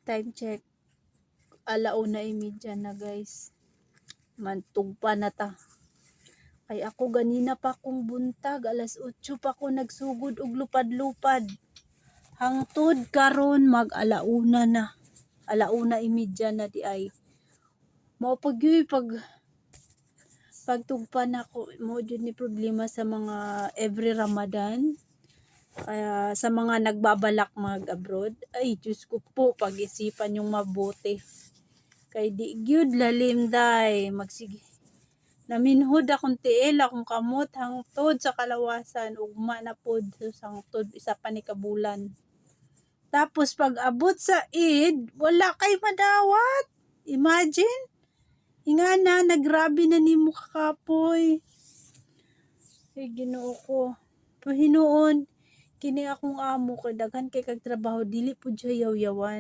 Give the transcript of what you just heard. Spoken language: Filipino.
Time check. 1:30 na guys. Mantug pa na ta. Ay ako ganina pa kong buntag. 8:00 pa ko nagsugod og lupad-lupad. Hangtod karon mag 1:00 na. 1:30 na di ay. Mao pagyoy pagtugpan ako mo jud ni problema sa mga every Ramadan. Kaya sa mga nagbabalak mag-abroad, ay Diyos ko po, pag-isipan yung mabuti. Kay di gyud lalim day, magsige. Naminhod akong tiil, akong kamot, hangtod sa kalawasan, ugma na pod sa hangtod, isa pa ni kabulan. Tapos pag abot sa Eid, wala kay madawat. Imagine, ingana, nagrabi na nimo kakapoy. Ay Ginoo ko. Pahinuon, kini akong amo kay daghan kay kag trabaho dili pud siya yaw-yawan.